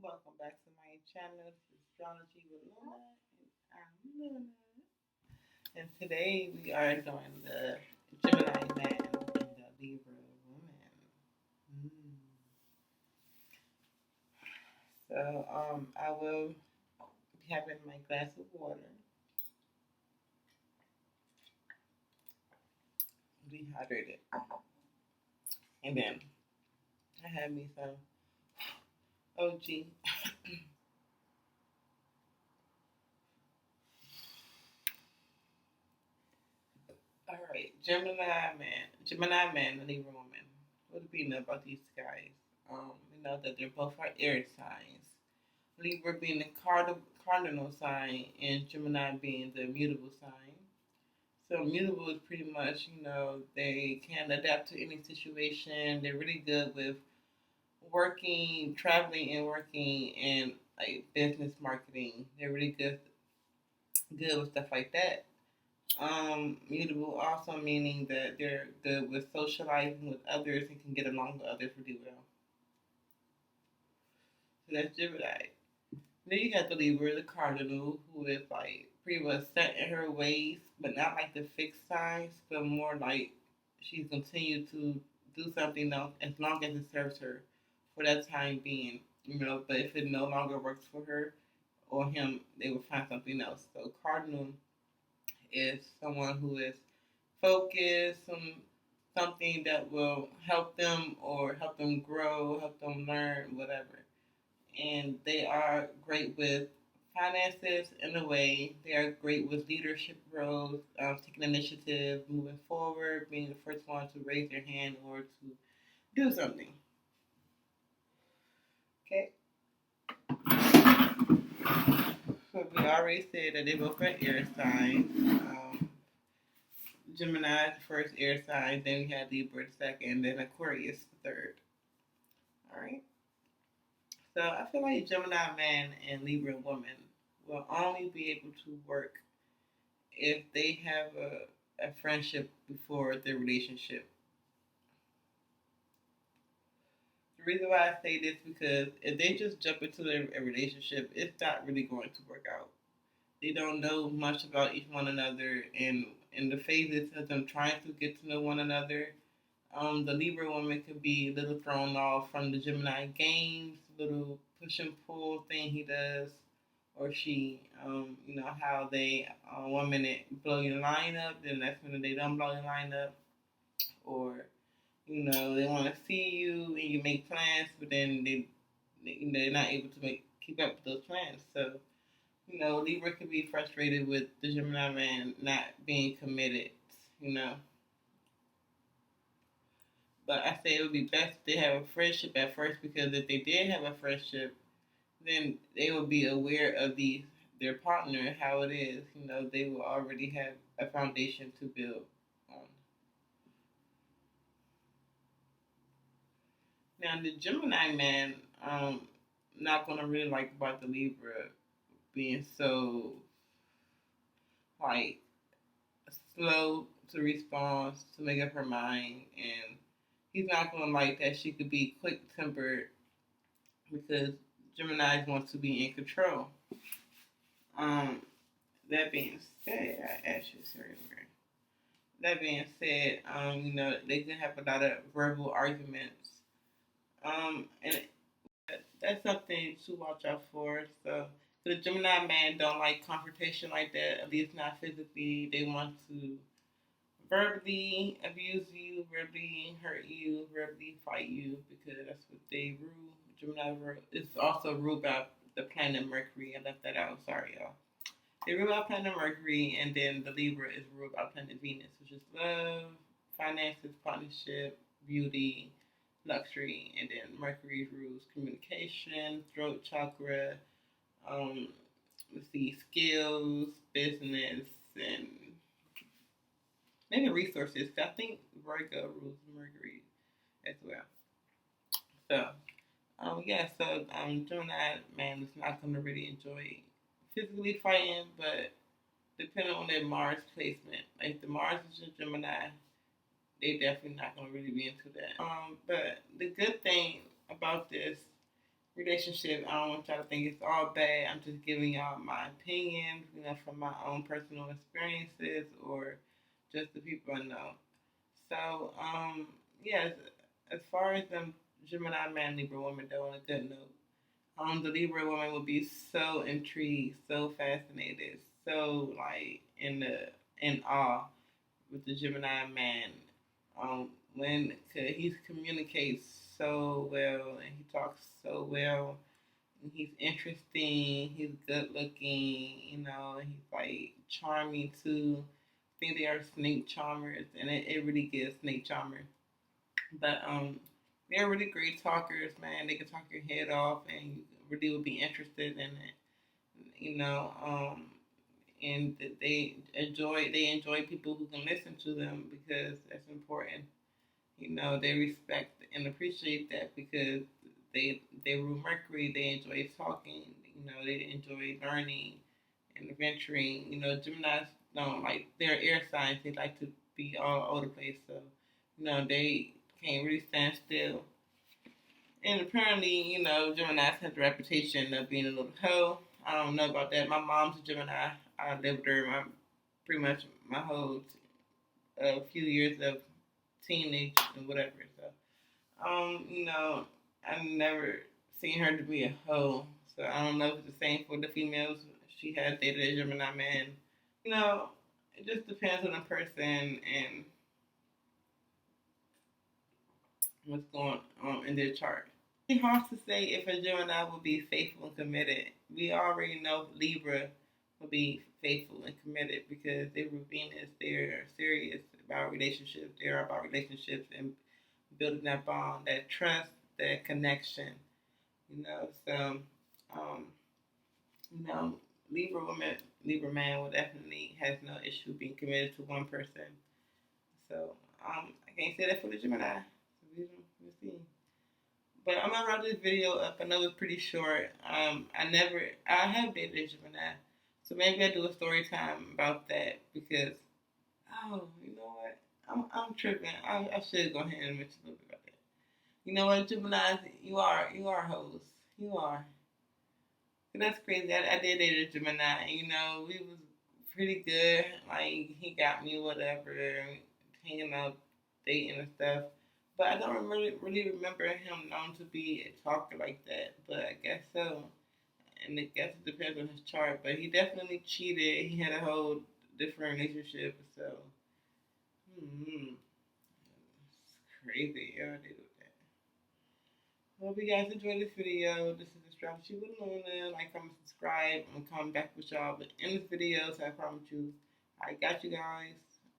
Welcome back to my channel. This is Astrology with Luna, and I'm Luna. And today we are doing the Gemini man and the Libra woman. Mm. I will be having my glass of water, dehydrated, and then I have me some OG. All right, Gemini man, and Libra woman. What do we know about these guys? We know that they're both are air signs. Libra being the cardinal sign, and Gemini being the mutable sign. So mutable is pretty much, they can adapt to any situation. They're really good with working, traveling, and working, and like business marketing. They're really good with stuff like that. Mutable also meaning that they're good with socializing with others and can get along with others really well. So that's Gemini. Then you got the Libra, the cardinal, who is like pretty much set in her ways, but not like the fixed signs, but more like she's continued to do something else as long as it serves her for that time being. But if it no longer works for her or him, they will find something else. So cardinal is someone who is focused on something that will help them or help them grow, help them learn, whatever. And they are great with finances in a way. They are great with leadership roles, taking initiative, moving forward, being the first one to raise their hand or to do something. Okay. So we already said that they both are air signs. Gemini the first air sign, then we had Libra the second, and then Aquarius the third. All right. So I feel like Gemini man and Libra woman will only be able to work if they have a friendship before the relationship. The reason why I say this because if they just jump into a relationship, it's not really going to work out. They don't know much about each one another, and in the phases of them trying to get to know one another, the Libra woman could be a little thrown off from the Gemini games, little push and pull thing he does, or she. How they one minute blow your line up, then next minute they don't blow your line up, or they want to see you and you make plans, but then they're not able to keep up with those plans. So Libra could be frustrated with the Gemini man not being committed. You know, but I say it would be best if they have a friendship at first because if they did have a friendship, then they will be aware of their partner, how it is. They will already have a foundation to build on. Now the Gemini man, not gonna really like about the Libra being so like slow to respond to make up her mind, and he's not gonna like that she could be quick tempered because Gemini wants to be in control. Um, that being said, I asked you this earlier. That being said, they can have a lot of verbal arguments. And that's something to watch out for. So the Gemini man don't like confrontation like that, at least not physically. They want to verbally abuse you, verbally hurt you, verbally fight you because that's what they rule. Gemini rule. It's also ruled by the planet Mercury. I left that out. Sorry, y'all. They rule by planet Mercury, and then the Libra is ruled by planet Venus, which is love, finances, partnership, beauty, luxury, and then Mercury rules communication, throat chakra, um, let's see, skills, business, and maybe resources. I think Virgo rules Mercury as well. So, Gemini man is not going to really enjoy physically fighting, but depending on their Mars placement, like the Mars is in Gemini, they definitely not going to really be into that. But the good thing about this relationship. I don't want y'all to think it's all bad. I'm just giving y'all my opinions, from my own personal experiences or just the people I know. So, yes, as far as them Gemini man Libra woman though, on a good note, the Libra woman would be so intrigued, so fascinated, so like in awe with the Gemini man. When he communicates so well and he talks so well, and he's interesting, he's good looking, and he's like charming too. I think they are snake charmers, and it really gives snake charmer. But they're really great talkers, man. They can talk your head off, and you really will be interested in it. You know, and they enjoy people who can listen to them because that's important. They respect and appreciate that because they rule Mercury. They enjoy talking. They enjoy learning and adventuring. Gemini's don't like they're air signs. They like to be all over the place. So they can't really stand still. And apparently, Gemini's have the reputation of being a little hoe. I don't know about that. My mom's a Gemini. I lived with her pretty much my whole few years of teenage and whatever. So, I never seen her to be a hoe. So I don't know if it's the same for the females. She has dated a Gemini man. It just depends on the person and what's going on in their chart. It's really hard to say if a Gemini will be faithful and committed. We already know Libra will be faithful and committed because they were Venus. They're serious about relationships. They're about relationships and building that bond, that trust, that connection. So um, you know, Libra woman, Libra man will definitely has no issue being committed to one person. So I can't say that for the Gemini. So we'll see. But I'm gonna wrap this video up. I know it's pretty short. I have dated a Gemini, so maybe I do a story time about that because, oh, you know what? I'm tripping. I should go ahead and mention a little bit about that. You know what, Gemini, you are hoes. You are. That's crazy. I did date a Gemini, and we was pretty good. Like he got me whatever, hanging out, dating and stuff. But I don't really remember him known to be a talker like that. But I guess so, and I guess it depends on his chart. But he definitely cheated. He had a whole different relationship. So, it's crazy. Yeah, I did with that. Hope you guys enjoyed this video. This is Astrology with Luna. Like, comment, subscribe. I'm coming back with y'all with endless videos. I promise you. I got you guys.